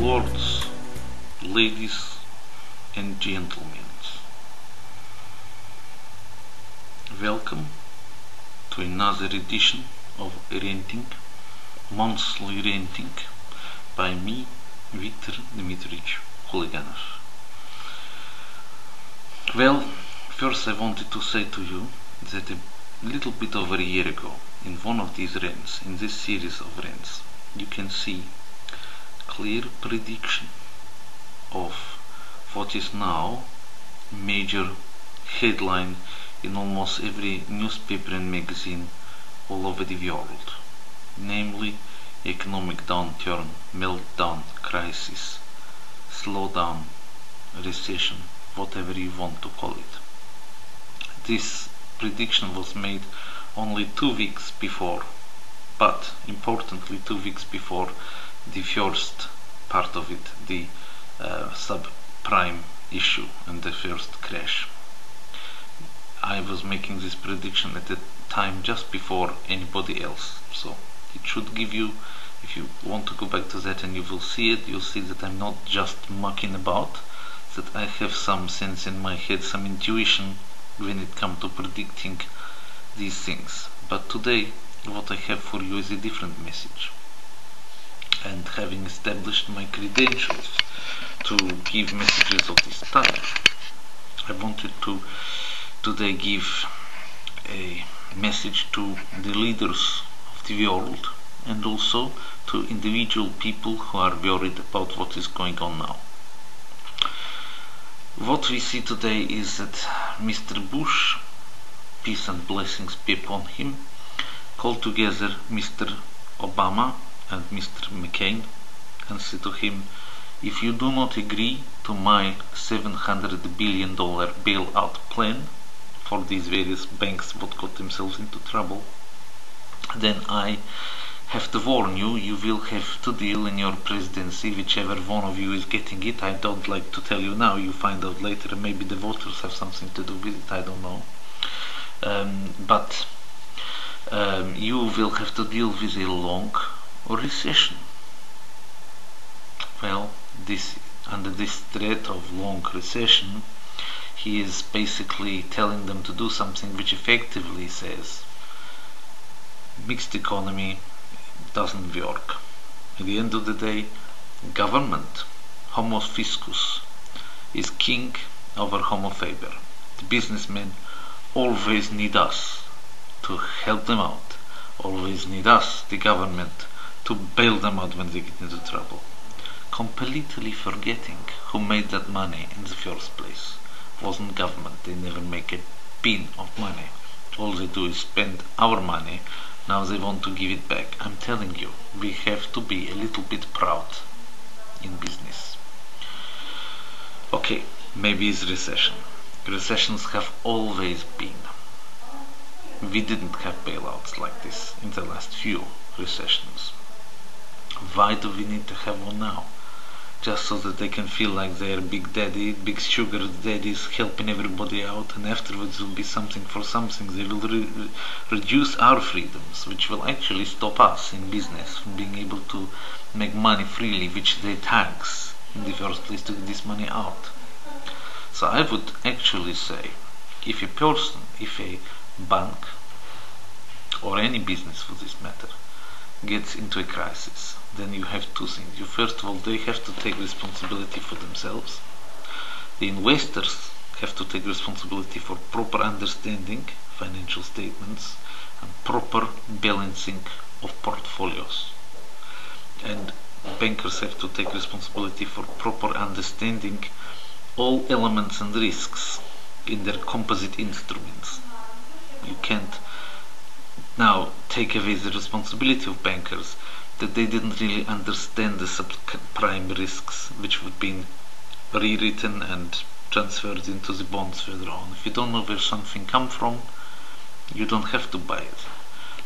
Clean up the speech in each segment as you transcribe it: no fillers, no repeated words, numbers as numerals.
Lords, ladies and gentlemen, welcome to another edition of Ranting, monthly ranting by me, Viktor Huliganov. Well, first I wanted to say to you that a little bit over a year ago, in one of these rants, in this series of rants, you can see clear prediction of what is now major headline in almost every newspaper and magazine all over the world, namely economic downturn, meltdown, crisis, slowdown, recession, whatever you want to call it. This prediction was made only 2 weeks before, but importantly 2 weeks before the first part of it, the subprime issue and the first crash. I was making this prediction at the time just before anybody else, so it should give you, if you want to go back to that and you will see it, you'll see that I'm not just mucking about, that I have some sense in my head, some intuition when it comes to predicting these things. But today what I have for you is a different message. And having established my credentials to give messages of this type, I wanted to today give a message to the leaders of the world and also to individual people who are worried about what is going on now. What we see today is that Mr. Bush, peace and blessings be upon him, called together Mr. Obama and Mr. McCain and said to him, if you do not agree to my $700 billion bailout plan for these various banks what got themselves into trouble, then I have to warn you, you will have to deal in your presidency, whichever one of you is getting it. I don't like to tell you now, you find out later, maybe the voters have something to do with it, I don't know. But you will have to deal with a long recession. Well, under this threat of long recession, he is basically telling them to do something which effectively says mixed economy doesn't work. At the end of the day, government, homo fiscus, is king over homo faber. The businessmen always need us to help them out, always need us, the government, to bail them out when they get into trouble, completely forgetting who made that money in the first place. It wasn't government, they never make a pin of money. All they do is spend our money. Now they want to give it back. I'm telling you, we have to be a little bit proud in business. Okay, maybe it's recession. Recessions have always been. We didn't have bailouts like this in the last few recessions. Why do we need to have one now? Just so that they can feel like they're big daddy, big sugar daddies helping everybody out, and afterwards will be something for something. They will reduce our freedoms, which will actually stop us in business from being able to make money freely, which they tax in the first place to get this money out. So I would actually say, if a person, if a bank, or any business for this matter, gets into a crisis, then you have two things. You first of all, they have to take responsibility for themselves. The investors have to take responsibility for proper understanding financial statements and proper balancing of portfolios. And bankers have to take responsibility for proper understanding all elements and risks in their composite instruments. You can't now take away the responsibility of bankers that they didn't really understand the subprime risks which would be rewritten and transferred into the bonds further on. If you don't know where something comes from, you don't have to buy it.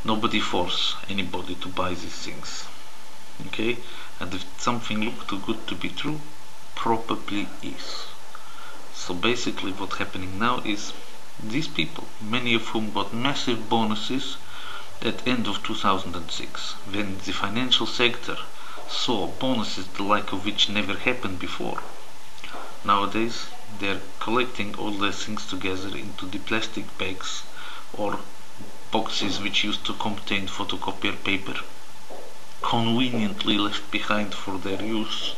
Nobody forces anybody to buy these things. Okay? And if something looks too good to be true, probably is. So basically what's happening now is these people, many of whom got massive bonuses at end of 2006, when the financial sector So bonuses the like of which never happened before. Nowadays they're collecting all the things together into the plastic bags or boxes which used to contain photocopier paper, conveniently left behind for their use.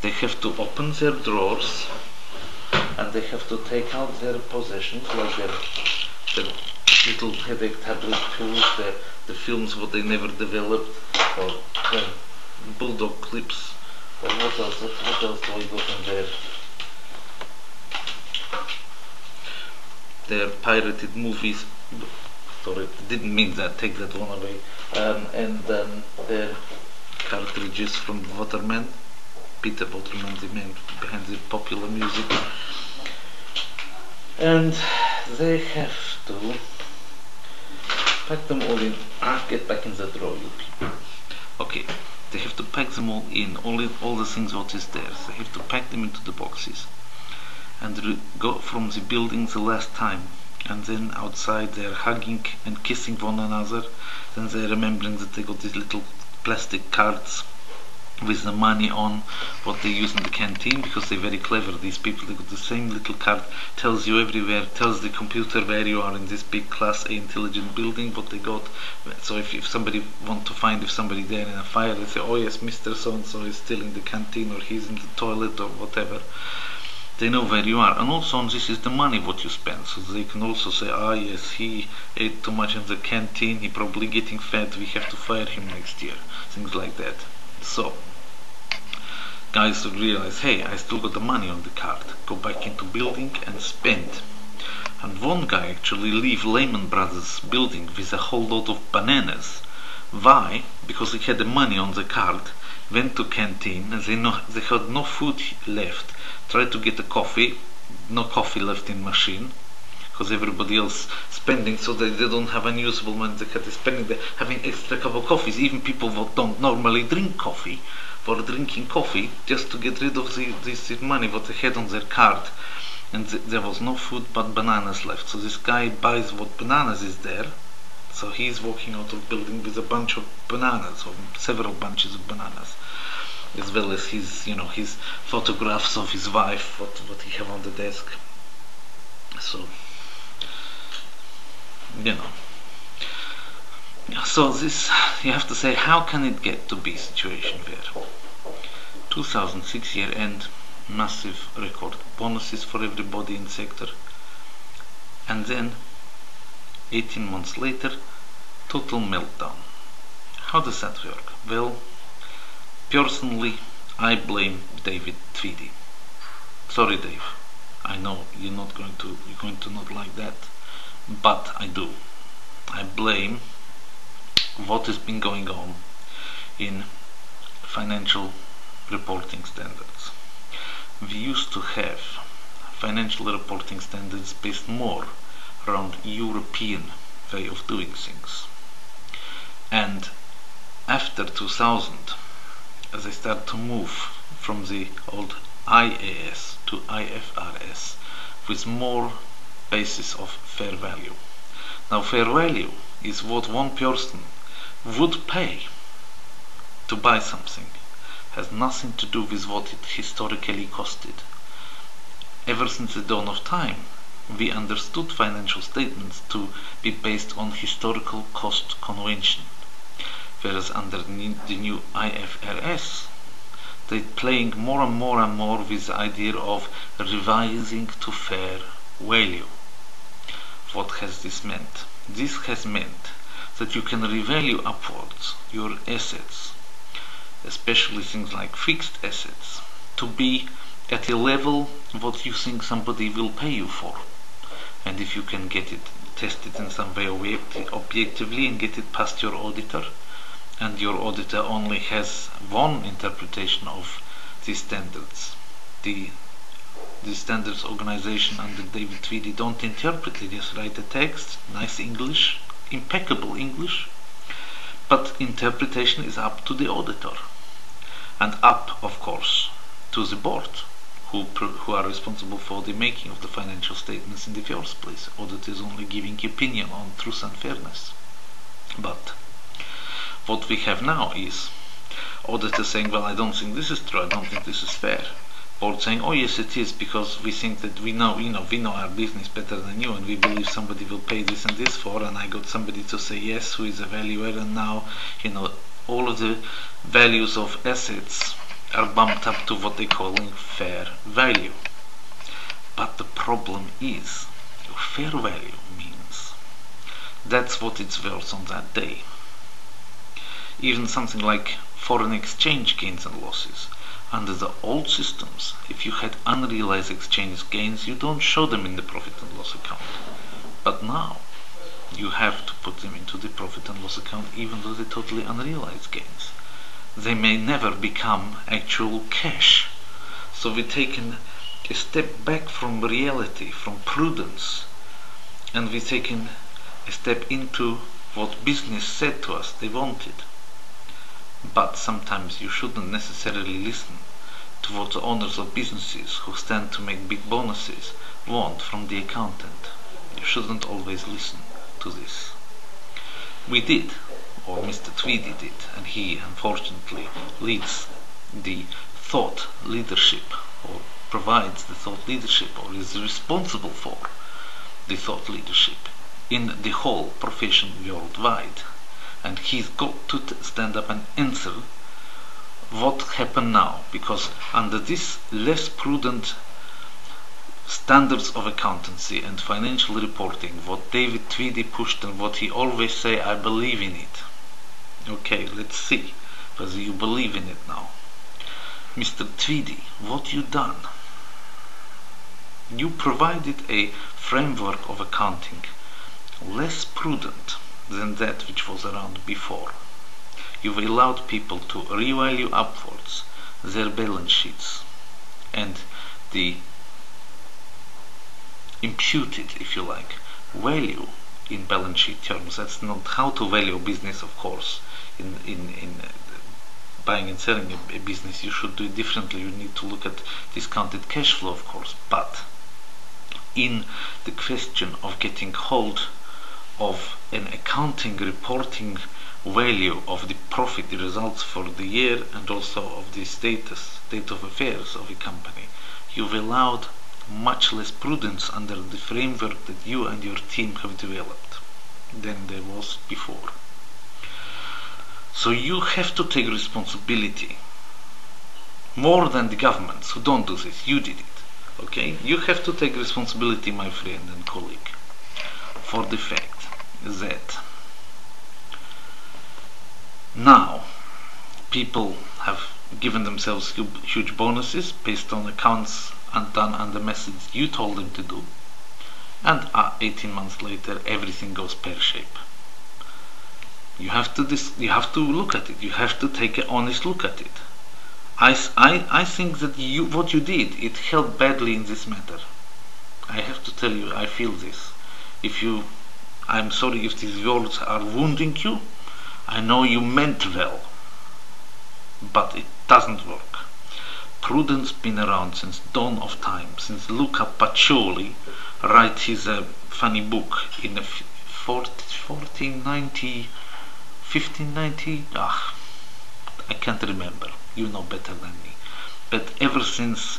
They have to open their drawers and they have to take out their possessions, like their little headache tablet pills, the films what they never developed, or the bulldog clips, or what else do I got in there? Their pirated movies, sorry, didn't mean that, take that one away, and their cartridges from Waterman, Peter Waterman, the man behind the popular music, and they have to pack them all in. Get back in the drawer, you people. Okay, they have to pack them all in, all the things what is there. They have to pack them into the boxes and go from the building the last time, and then outside they're hugging and kissing one another. Then they're remembering that they got these little plastic cards with the money on what they use in the canteen, because they're very clever, these people. They got the same little card, tells you everywhere, tells the computer where you are in this big class A intelligent building, what they got. So if somebody want to find if somebody there in a fire, they say, oh yes, Mr. So-and-so is still in the canteen, or he's in the toilet, or whatever. They know where you are. And also on this is the money what you spend, so they can also say, ah yes, he ate too much in the canteen, he probably getting fat, we have to fire him next year, things like that. So guys would realize, hey, I still got the money on the card, go back into building and spend. And one guy actually leave Lehman Brothers building with a whole lot of bananas. Why? Because he had the money on the card, went to canteen, and they had no food left, tried to get a coffee, no coffee left in machine, because everybody else spending, so they don't have unusable money. They had spending, they're having extra cup of coffees. Even people who don't normally drink coffee were drinking coffee just to get rid of this money what they had on their card. And there was no food but bananas left. So this guy buys what bananas is there. So he's walking out of building with a bunch of bananas, or several bunches of bananas, as well as his, his photographs of his wife, what he have on the desk. So, so this, you have to say, how can it get to be situation where 2006 year end, massive record bonuses for everybody in sector, and then 18 months later, total meltdown. How does that work? Well, personally, I blame David Tweedie. Sorry, Dave. I know you're going to not like that, but I do. I blame what has been going on in financial reporting standards. We used to have financial reporting standards based more around European way of doing things. And after 2000, as I start to move from the old IAS to IFRS with more basis of fair value. Now fair value is what one person would pay to buy something. Has nothing to do with what it historically costed. Ever since the dawn of time, we understood financial statements to be based on historical cost convention, whereas under the new IFRS, they're playing more and more and more with the idea of revising to fair value. What has this meant? This has meant that you can revalue upwards your assets, especially things like fixed assets, to be at a level what you think somebody will pay you for. And if you can get it tested in some way objectively and get it past your auditor, and your auditor only has one interpretation of these standards, the standards organization under David Tweedie don't interpret it, just write a text, nice English, impeccable English, but interpretation is up to the auditor, and up, of course, to the board, who are responsible for the making of the financial statements in the first place. Audit is only giving opinion on truth and fairness. But what we have now is, Auditor saying, well, I don't think this is true, I don't think this is fair. Board saying, oh yes it is, because we think that we know our business better than you, and we believe somebody will pay this and this for, and I got somebody to say yes who is a valuer, and now all of the values of assets are bumped up to what they're calling fair value. But the problem is, fair value means that's what it's worth on that day. Even something like foreign exchange gains and losses. Under the old systems, if you had unrealized exchange gains, you don't show them in the profit and loss account. But now, you have to put them into the profit and loss account even though they're totally unrealized gains. They may never become actual cash. So we've taken a step back from reality, from prudence, and we've taken a step into what business said to us they wanted. But sometimes you shouldn't necessarily listen to what the owners of businesses who stand to make big bonuses want from the accountant. You shouldn't always listen to this. We did, or Mr. Tweedie did, and he unfortunately leads the thought leadership, or provides the thought leadership, or is responsible for the thought leadership in the whole profession worldwide. And he's got to stand up and answer what happened now, because under this less prudent standards of accountancy and financial reporting, what David Tweedie pushed and what he always say, I believe in it. Okay, let's see whether you believe in it now. Mr. Tweedie, what you done? You provided a framework of accounting less prudent than that which was around before. You've allowed people to revalue upwards their balance sheets and the imputed, if you like, value in balance sheet terms. That's not how to value a business, of course. In buying and selling a business, you should do it differently. You need to look at discounted cash flow, of course. But in the question of getting hold of an accounting reporting value of the profit, the results for the year, and also of the state of affairs of a company, you've allowed much less prudence under the framework that you and your team have developed than there was before. So you have to take responsibility more than the governments who don't do this. You did it, okay? You have to take responsibility, my friend and colleague, for the fact that now people have given themselves huge bonuses based on accounts done under methods you told them to do, and 18 months later everything goes pear-shaped. You have to look at it. You have to take an honest look at it. I think that what you did, it helped badly in this matter. I have to tell you, I feel this. I'm sorry if these words are wounding you. I know you meant well, but it doesn't work. Prudence been around since dawn of time, since Luca Pacioli wrote his funny book in 1490, 1590, I can't remember, you know better than me. But ever since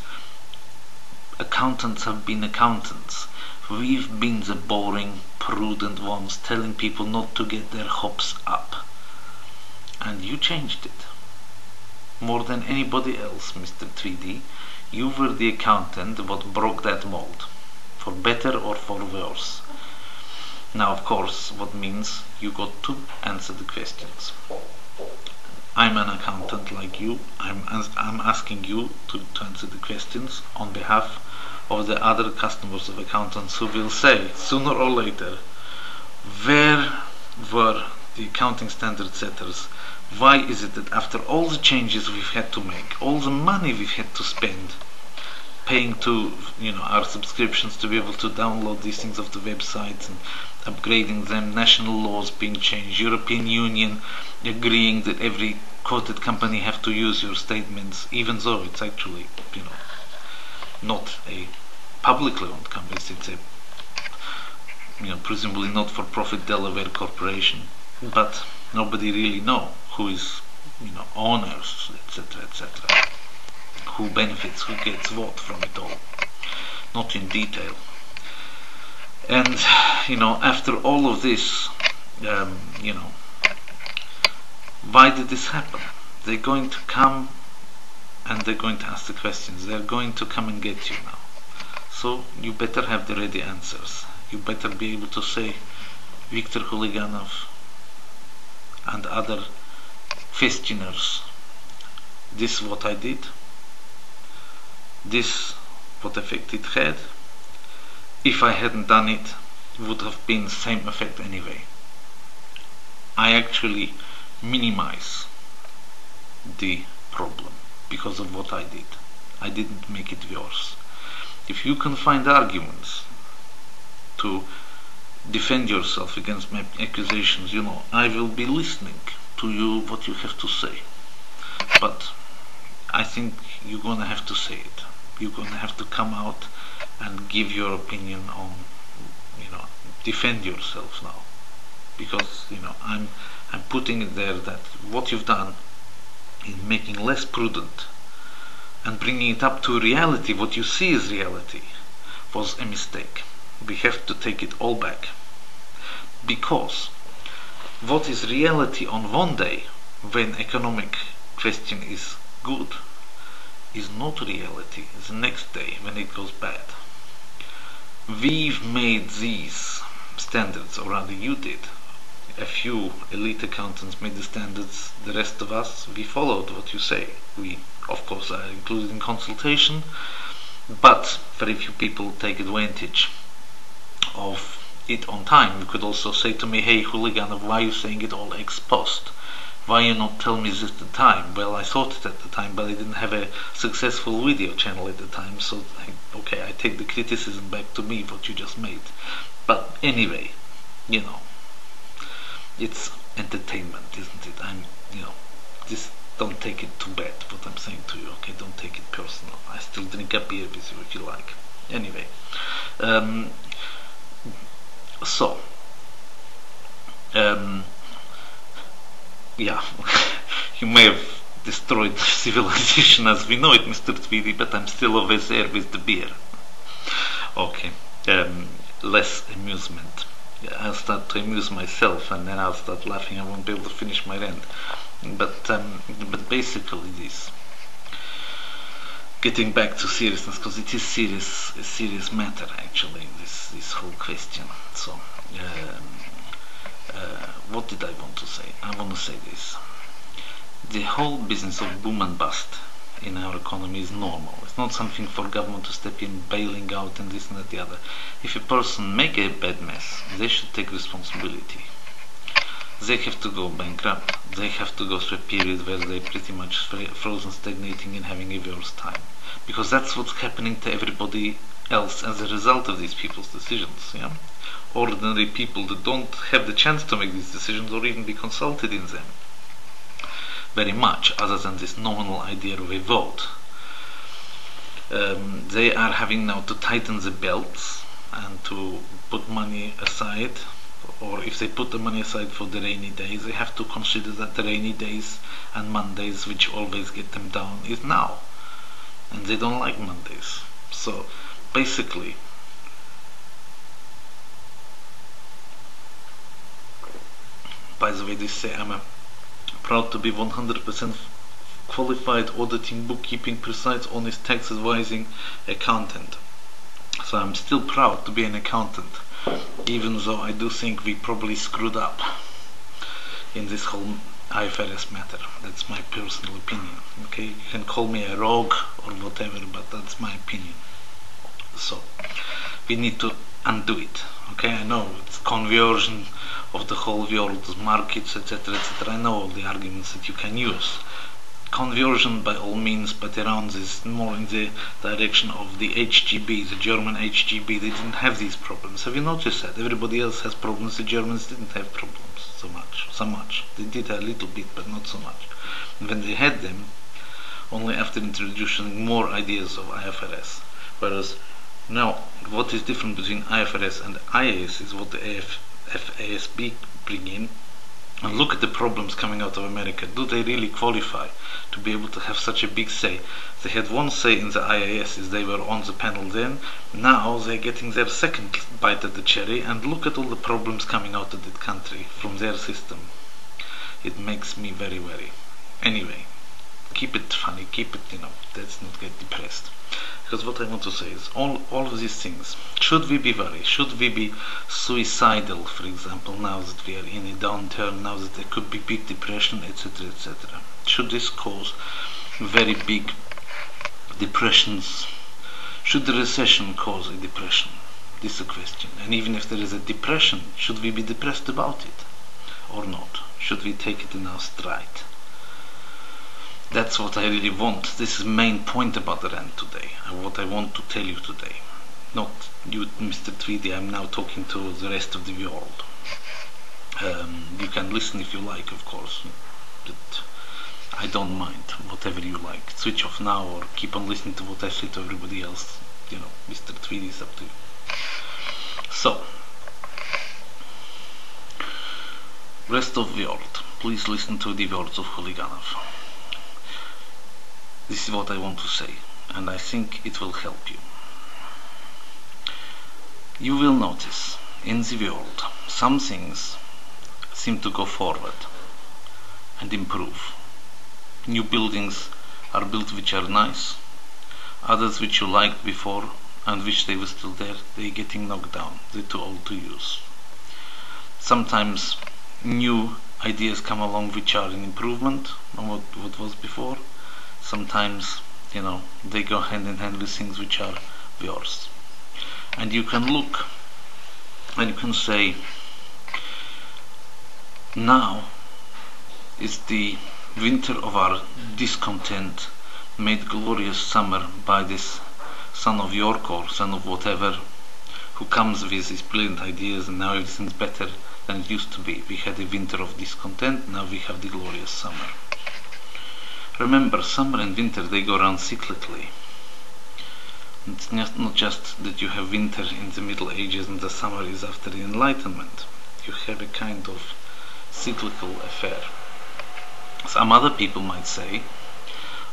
accountants have been accountants, we've been the boring, prudent ones telling people not to get their hopes up. And you changed it. More than anybody else, Mr. Tweedie, you were the accountant what broke that mold, for better or for worse. Now, of course, what means you got to answer the questions. I'm an accountant like you. I'm asking you to answer the questions on behalf of the other customers of accountants who will say, sooner or later, where were the accounting standard setters? Why is it that after all the changes we've had to make, all the money we've had to spend, paying to our subscriptions to be able to download these things off the website and upgrading them, national laws being changed, European Union agreeing that every quoted company have to use your statements, even though it's actually not a publicly owned company, it's a presumably not for profit Delaware corporation, but nobody really know who is owners, etc., etc. Who benefits, who gets what from it all, not in detail. And after all of this, why did this happen? They're going to come and they're going to ask the questions. They're going to come and get you now. So you better have the ready answers. You better be able to say, Viktor Huliganov and other questioners, this is what I did, this what effect it had. If I hadn't done it, it would have been the same effect anyway. I actually minimize the problem because of what I did. I didn't make it worse. If you can find arguments to defend yourself against my accusations, I will be listening to you, what you have to say. But I think you're gonna have to say it. You're gonna have to come out and give your opinion on, defend yourself now. Because, I'm putting it there that what you've done in making less prudent and bringing it up to reality, what you see as reality, was a mistake. We have to take it all back. Because what is reality on one day, when economic question is good, is not reality the next day when it goes bad. We've made these standards, or rather you did. A few elite accountants made the standards, the rest of us, we followed what you say. We, of course, are included in consultation, but very few people take advantage of it on time. You could also say to me, hey Huliganov, why are you saying it all ex post? Why you not tell me this at the time? Well, I thought it at the time, but I didn't have a successful video channel at the time, so okay, I take the criticism back to me, what you just made. But anyway, it's entertainment, isn't it? Just don't take it too bad, what I'm saying to you, okay? Don't take it personal. I still drink a beer with you if you like. Anyway, yeah, you may have destroyed civilization as we know it, Mr. Tweedie, but I'm still always there with the beer. Okay, less amusement. I'll start to amuse myself and then I'll start laughing. I won't be able to finish my rant. But basically this. Getting back to seriousness, because it is a serious matter actually, this whole question. So, what did I want to say? I want to say this. The whole business of boom and bust in our economy is normal. It's not something for government to step in, bailing out and this and that the other. If a person make a bad mess, they should take responsibility. They have to go bankrupt. They have to go through a period where they're pretty much frozen, stagnating and having a worse time. Because that's what's happening to everybody else as a result of these people's decisions. Yeah? Ordinary people that don't have the chance to make these decisions or even be consulted in them very much, other than this nominal idea of a vote. They are having now to tighten the belts and to put money aside, or if they put the money aside for the rainy days, they have to consider that the rainy days and Mondays, which always get them down, is now. And they don't like Mondays. So basically, by the way, they say I'm proud to be 100% qualified auditing, bookkeeping, precise, honest, tax advising accountant. So I'm still proud to be an accountant, even though I do think we probably screwed up in this whole IFRS matter. That's my personal opinion. Okay, you can call me a rogue or whatever, but that's my opinion. So we need to undo it. Okay, I know it's conversion of the whole world's markets, etc., etc. I know all the arguments that you can use. Conversion by all means, but around this more in the direction of the HGB, the German HGB. They didn't have these problems. Have you noticed that? Everybody else has problems. The Germans didn't have problems so much. They did a little bit, but not so much. And when they had them, only after introducing more ideas of IFRS. Whereas now, what is different between IFRS and IAS is what the FASB bring in, And look at the problems coming out of America. Do they really qualify to be able to have such a big say? They had one say in the IIS as they were on the panel then. Now they're getting their second bite at the cherry, and look at all the problems coming out of that country from their system. It makes me very wary. Anyway, keep it funny, keep it, let's not get depressed. Because what I want to say is, all of these things, should we be worried? Should we be suicidal, for example, now that we are in a downturn, now that there could be big depression, etc., etc.? Should this cause very big depressions? Should the recession cause a depression? This is a question. And even if there is a depression, should we be depressed about it or not? Should we take it in our stride? That's what I really want. This is the main point about the rant today, and what I want to tell you today. Not you, Mr. Tweedie, I'm now talking to the rest of the world. You can listen if you like, of course, but I don't mind, whatever you like. Switch off now or keep on listening to what I say to everybody else. Mr. Tweedie is up to you. So, rest of the world, please listen to the words of Huliganov. This is what I want to say, and I think it will help you. You will notice in the world some things seem to go forward and improve. New buildings are built which are nice, others which you liked before and wish they were still there, they're getting knocked down, they're too old to use. Sometimes new ideas come along which are an improvement on what was before. Sometimes, they go hand in hand with things which are yours. And you can look and you can say, now is the winter of our discontent made glorious summer by this son of York or son of whatever, who comes with his brilliant ideas, and now everything's better than it used to be. We had a winter of discontent, now we have the glorious summer. Remember, summer and winter, they go around cyclically. It's not just that you have winter in the Middle Ages and the summer is after the Enlightenment. You have a kind of cyclical affair. Some other people might say,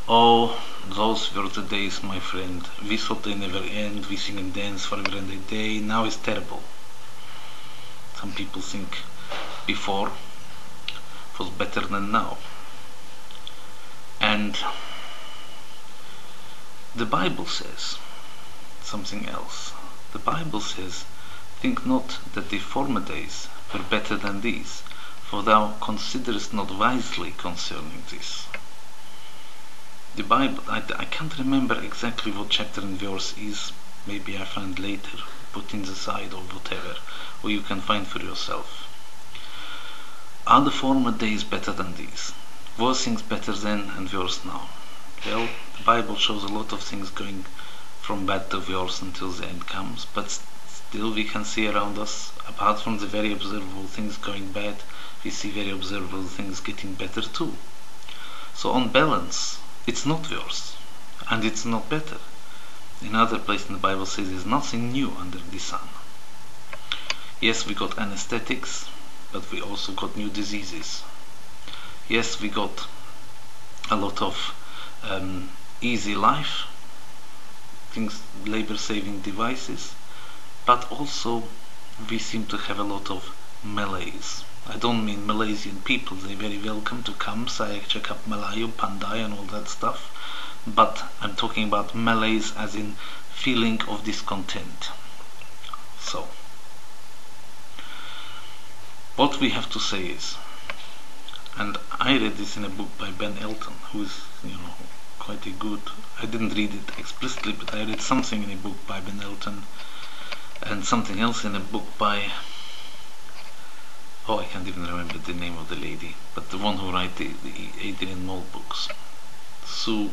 oh, those were the days, my friend. We thought they never end, we sing and dance forever and a day, now it's terrible. Some people think before was better than now. And the Bible says something else. The Bible says, think not that the former days were better than these, for thou considerest not wisely concerning this. The Bible, I can't remember exactly what chapter and verse is, maybe I find later, put in the side or whatever, or you can find for yourself. Are the former days better than these? Were things better then and worse now? Well, the Bible shows a lot of things going from bad to worse until the end comes, but still we can see around us, apart from the very observable things going bad, we see very observable things getting better too. So on balance, it's not worse, and it's not better. Another place in the Bible says there's nothing new under the sun. Yes, we got anesthetics, but we also got new diseases. Yes, we got a lot of easy life, things, labor-saving devices, but also we seem to have a lot of malaise. I don't mean Malaysian people, they're very welcome to come, saya cakap Melayu, pandai and all that stuff, but I'm talking about malaise as in feeling of discontent. So, what we have to say is, and I read this in a book by Ben Elton, who is, quite a good, I didn't read it explicitly, but I read something in a book by Ben Elton, and something else in a book by, I can't even remember the name of the lady, but the one who wrote the Adrian Mole books. Sue,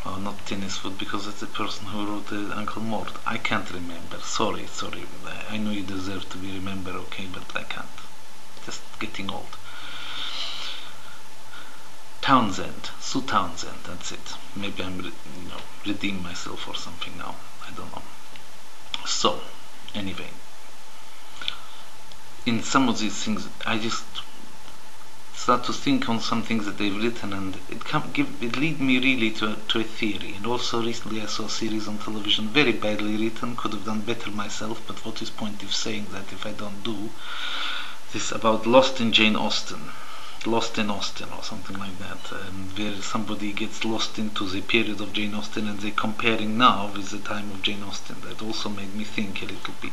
not Tenniswood, because it's the person who wrote the Uncle Mort. I can't remember, sorry, I know you deserve to be remembered, okay, but I can't, just getting old. Townsend, Sue Townsend, that's it. Maybe I'm, redeem myself or something now, I don't know. So, anyway, in some of these things, I just start to think on some things that they've written, and it lead me really to a theory. And also recently I saw a series on television, very badly written, could have done better myself, but what is point of saying that if I don't do this, about Lost in Jane Austen, Lost in Austen or something like that, where somebody gets lost into the period of Jane Austen and they're comparing now with the time of Jane Austen. That also made me think a little bit.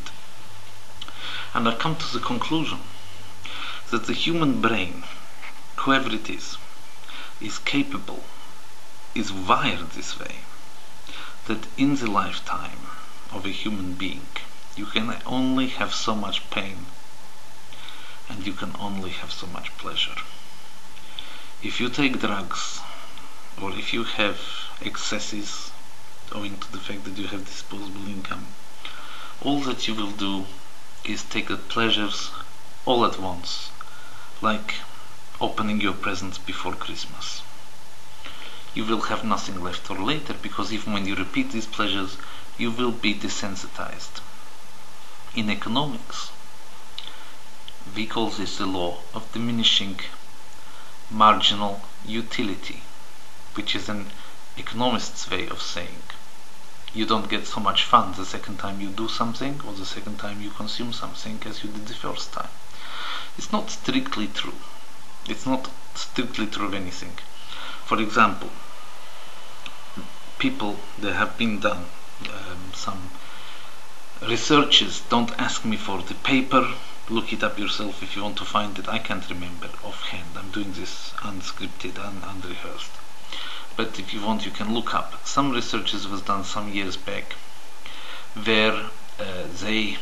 And I come to the conclusion that the human brain, whoever it is capable, is wired this way, that in the lifetime of a human being you can only have so much pain and you can only have so much pleasure. If you take drugs, or if you have excesses owing to the fact that you have disposable income, all that you will do is take the pleasures all at once, like opening your presents before Christmas. You will have nothing left for later, because even when you repeat these pleasures, you will be desensitized. In economics, we call this the law of diminishing marginal utility, which is an economist's way of saying you don't get so much fun the second time you do something, or the second time you consume something, as you did the first time. It's not strictly true. It's not strictly true of anything. For example, there have been done some researches. Don't ask me for the paper, look it up yourself if you want to find it. I can't remember offhand. I'm doing this unscripted and unrehearsed. But if you want, you can look up. Some researches was done some years back where they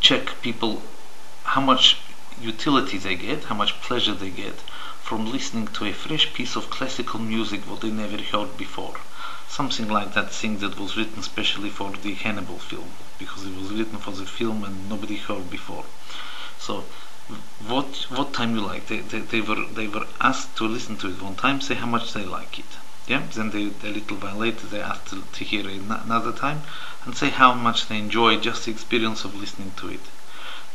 check people how much utility they get, how much pleasure they get from listening to a fresh piece of classical music what they never heard before. Something like that thing that was written specially for the Hannibal film, because it was written for the film and nobody heard before. So what time you like? They were asked to listen to it one time, say how much they like it. Yeah. Then a little while later they asked to hear it another time and say how much they enjoy just the experience of listening to it.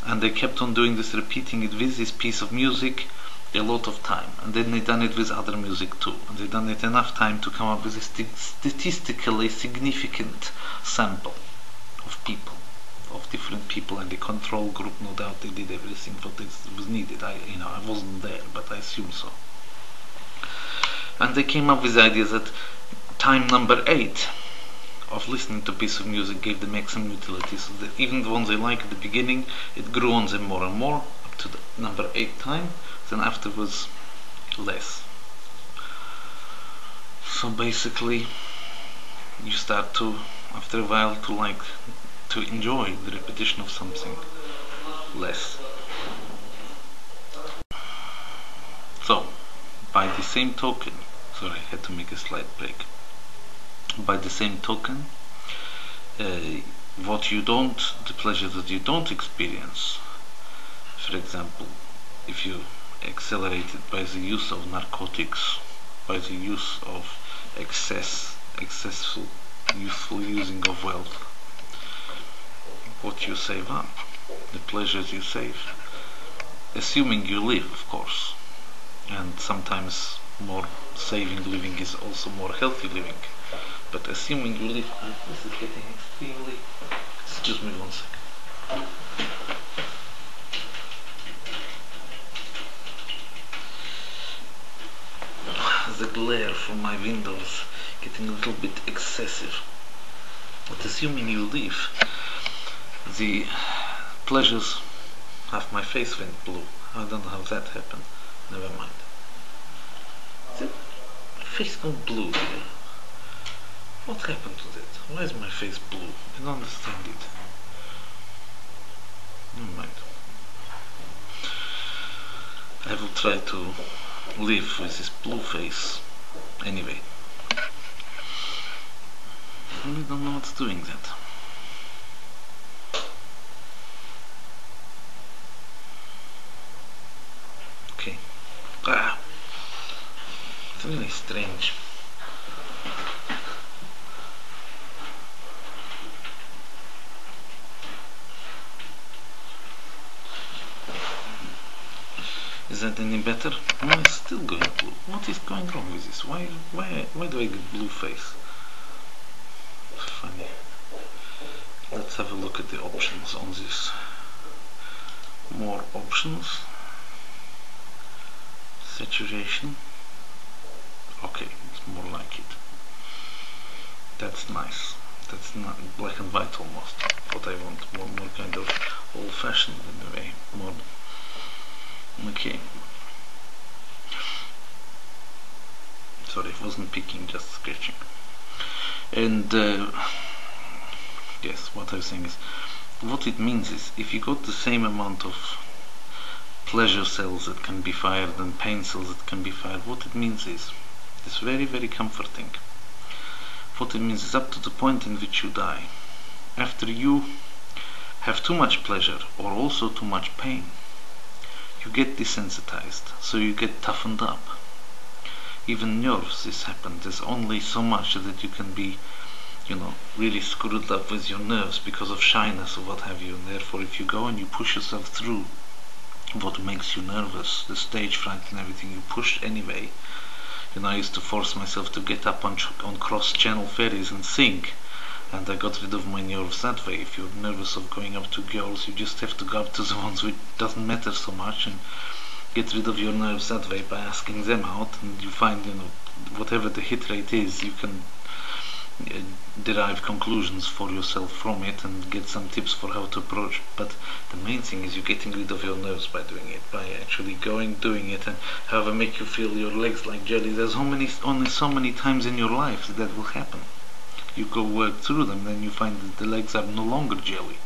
And they kept on doing this, repeating it with this piece of music a lot of time. And then they done it with other music too. And they done it enough time to come up with a statistically significant sample of people, of different people, and the control group, no doubt they did everything what was needed. I wasn't there, but I assume so. And they came up with the idea that time number 8 of listening to a piece of music gave the maximum utility, so that even the ones they liked at the beginning, it grew on them more and more up to the number 8 time, then afterwards less. So basically you start to, after a while, to enjoy the repetition of something less. So by the same token, sorry, I had to make a slight break. By the same token, the pleasure that you don't experience, for example, if you accelerate it by the use of narcotics, by the use of excessful useful using of wealth, what you save up, the pleasures you save, assuming you live, of course, and sometimes more saving living is also more healthy living. But assuming you live, this is getting extremely, excuse me 1 second. The glare from my windows getting a little bit excessive. But assuming you live, the pleasures, half my face went blue. I don't know how that happened. Never mind. My face gone blue here. What happened to that? Why is my face blue? I don't understand it. Never mind. I will try to live with this blue face. Anyway. I really don't know what's doing that. Okay. It's really strange. Is that any better? No, it's still going blue. What is going wrong with this? Why do I get blue face? Funny. Let's have a look at the options on this. More options. Saturation. Okay, it's more like it. That's nice. That's not black and white almost. What I want, more kind of old-fashioned in a way. More. Okay. Sorry, I wasn't picking, just scratching. And yes, what I was saying is, what it means is, if you got the same amount of pleasure cells that can be fired and pain cells that can be fired, what it means is, it's very, very comforting. What it means is up to the point in which you die. After you have too much pleasure or also too much pain, you get desensitized, so you get toughened up. Even nerves, this happens. There's only so much that you can be, really screwed up with your nerves because of shyness or what have you. And therefore, if you go and you push yourself through what makes you nervous, the stage fright and everything, you push anyway. I used to force myself to get up on cross-channel ferries and sing, and I got rid of my nerves that way. If you're nervous of going up to girls, you just have to go up to the ones which doesn't matter so much and get rid of your nerves that way by asking them out, and you find, whatever the hit rate is, you can derive conclusions for yourself from it and get some tips for how to approach. But the main thing is you're getting rid of your nerves by doing it, by actually doing it, and however make you feel your legs like jelly. There's only so many times in your life that will happen. You go work through them, then you find that the legs are no longer jelly.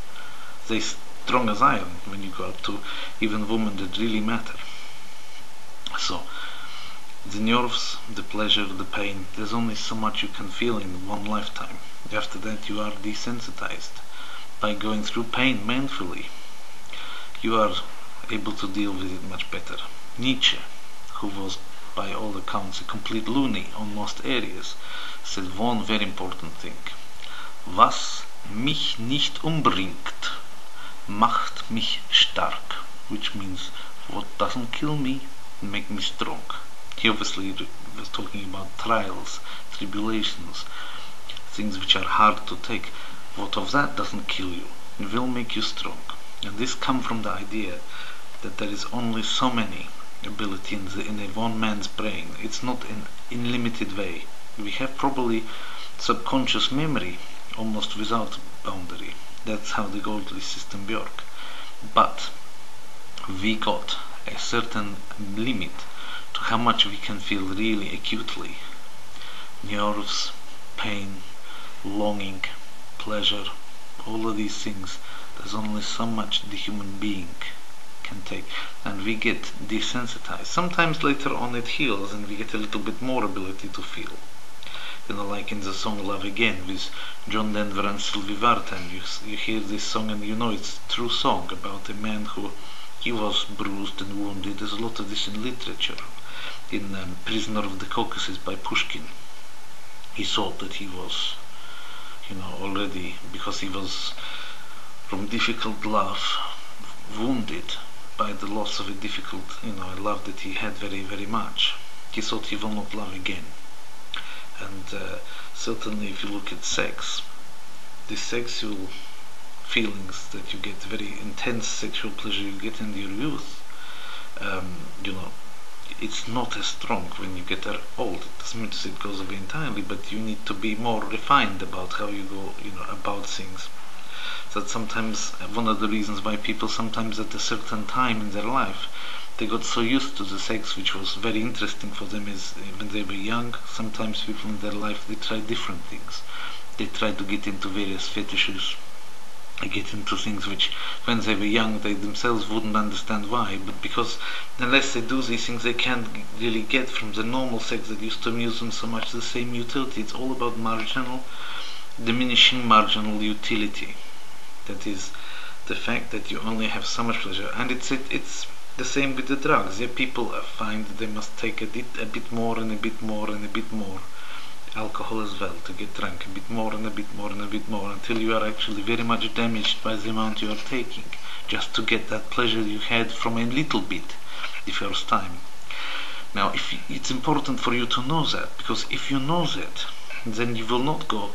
They're strong as iron when you go up to even women that really matter. So the nerves, the pleasure, the pain, there's only so much you can feel in one lifetime. After that you are desensitized. By going through pain manfully, you are able to deal with it much better. Nietzsche, who was by all accounts a complete loony on most areas, said one very important thing. Was mich nicht umbringt, macht mich stark. Which means, what doesn't kill me, make me strong. He obviously was talking about trials, tribulations, things which are hard to take. What of that doesn't kill you? It will make you strong. And this comes from the idea that there is only so many ability in a one man's brain. It's not in unlimited way. We have probably subconscious memory almost without boundary. That's how the godly system works. But we got a certain limit to how much we can feel really acutely. Nerves, pain, longing, pleasure, all of these things, there's only so much the human being can take, and we get desensitized. Sometimes later on it heals and we get a little bit more ability to feel. Like in the song Love Again with John Denver and Sylvie Vartan, you hear this song and it's a true song about a man who he was bruised and wounded. There's a lot of this in literature. In Prisoner of the Caucasus by Pushkin, he thought that he was, already, because he was from difficult love, wounded by the loss of a difficult, a love that he had very, very much. He thought he will not love again. And certainly if you look at sex, the sexual feelings that you get, very intense sexual pleasure you get in your youth, it's not as strong when you get old. It doesn't mean to say it goes away entirely, but you need to be more refined about how you go, about things. So that sometimes one of the reasons why people sometimes at a certain time in their life they got so used to the sex which was very interesting for them is when they were young. Sometimes people in their life they try different things. They try to get into various fetishes. They get into things which when they were young they themselves wouldn't understand why, but because unless they do these things they can't really get from the normal sex that used to amuse them so much the same utility. It's all about diminishing marginal utility. That is the fact that you only have so much pleasure, and it's the same with the drugs. Yeah, people find that they must take a bit more and a bit more and a bit more. Alcohol as well, to get drunk, a bit more and a bit more and a bit more, until you are actually very much damaged by the amount you are taking, just to get that pleasure you had from a little bit. the first time. Now, it's important for you to know that, because if you know that, then you will not go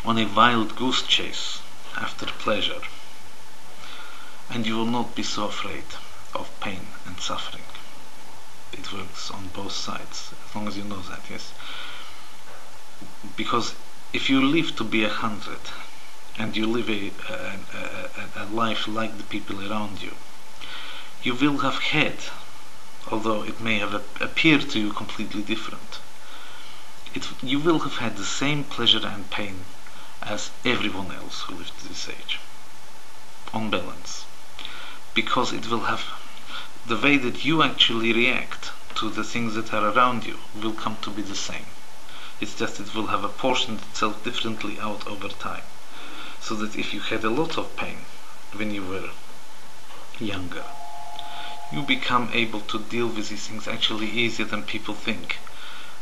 on a wild goose chase after pleasure, and you will not be so afraid of pain and suffering. It works on both sides, as long as you know that, yes? Because if you live to be 100, and you live a life like the people around you, you will have had, although it may have appeared to you completely different, you will have had the same pleasure and pain as everyone else who lived to this age, on balance. Because it will have, the way that you actually react to the things that are around you will come to be the same. It's just it will have apportioned itself differently out over time. So that if you had a lot of pain when you were younger, you become able to deal with these things actually easier than people think.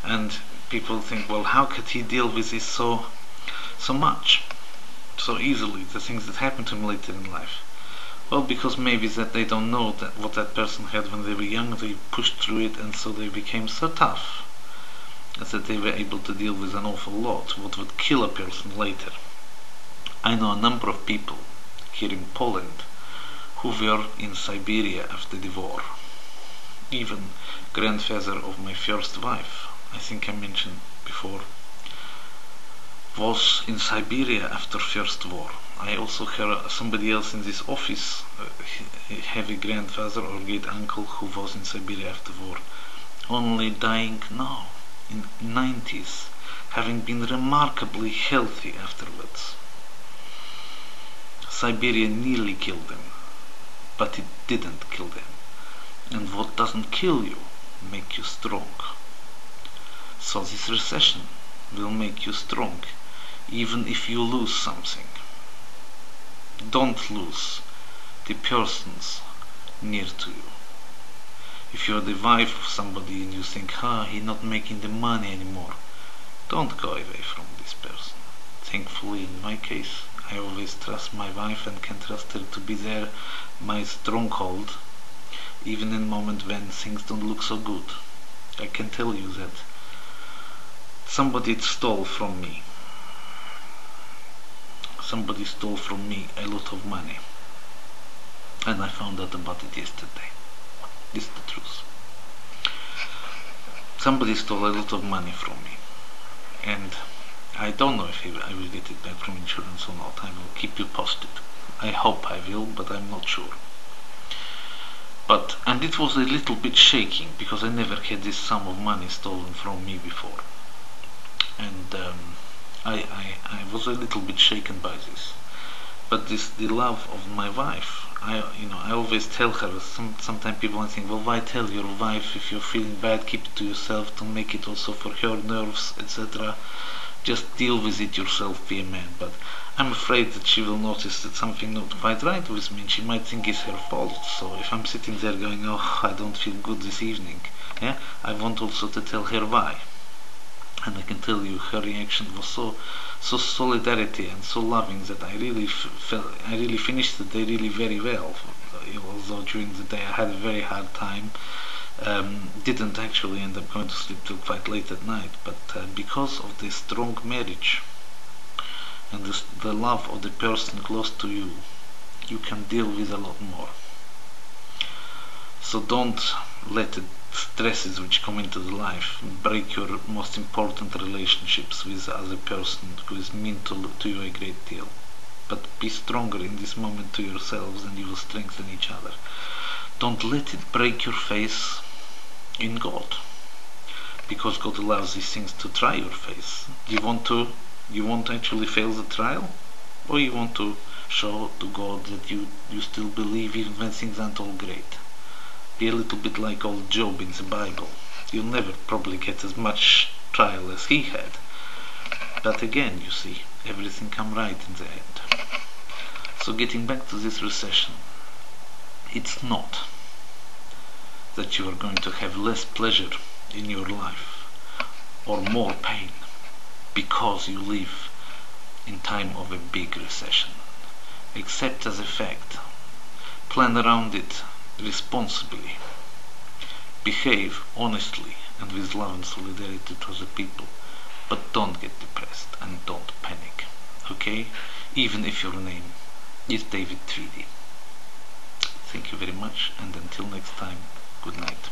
And people think, well, how could he deal with this so much, so easily, the things that happen to him later in life? Well, because maybe that they don't know that what that person had when they were young, they pushed through it, and so they became so tough that they were able to deal with an awful lot, what would kill a person later. I know a number of people here in Poland who were in Siberia after the war. Even grandfather of my first wife, I think I mentioned before, was in Siberia after First War. I also heard somebody else in this office have a grandfather or great uncle who was in Siberia after war, only dying now, in 90s, having been remarkably healthy afterwards. Siberia nearly killed them, but it didn't kill them. And what doesn't kill you make you strong. So this recession will make you strong, even if you lose something. Don't lose the persons near to you. If you're the wife of somebody and you think, he's not making the money anymore, don't go away from this person. Thankfully, in my case, I always trust my wife and can trust her to be there, my stronghold, even in moments when things don't look so good. I can tell you that somebody stole from me. Somebody stole from me a lot of money, and I found out about it yesterday. This is the truth. Somebody stole a lot of money from me, and I don't know if I will get it back from insurance or not. I will keep you posted. I hope I will, but I'm not sure. And it was a little bit shaking, because I never had this sum of money stolen from me before. And I was a little bit shaken by this. But the love of my wife, I always tell her, sometimes people think, well, why tell your wife if you're feeling bad, keep it to yourself, don't make it also for her nerves, etc. Just deal with it yourself, be a man. But I'm afraid that she will notice that something not quite right with me, and she might think it's her fault. So if I'm sitting there going, I don't feel good this evening, I want also to tell her why. And I can tell you her reaction was so solidarity and so loving that I really finished the day really very well. Although during the day I had a very hard time, didn't actually end up going to sleep till quite late at night. But because of this strong marriage and the love of the person close to you, you can deal with a lot more. So don't let the stresses which come into the life break your most important relationships with the other person who is mean to you a great deal. But be stronger in this moment to yourselves, and you will strengthen each other. Don't let it break your faith in God, because God allows these things to try your faith. You want to actually fail the trial, or you want to show to God that you still believe even when things aren't all great. Be a little bit like old Job in the Bible. You'll never probably get as much trial as he had, but again, you see, everything come right in the end. So getting back to this recession, it's not that you are going to have less pleasure in your life or more pain because you live in time of a big recession. Accept as a fact, plan around it responsibly, behave honestly and with love and solidarity to the people, but don't get depressed and don't panic, okay? Even if your name is David Tweedie. Thank you very much, and until next time, good night.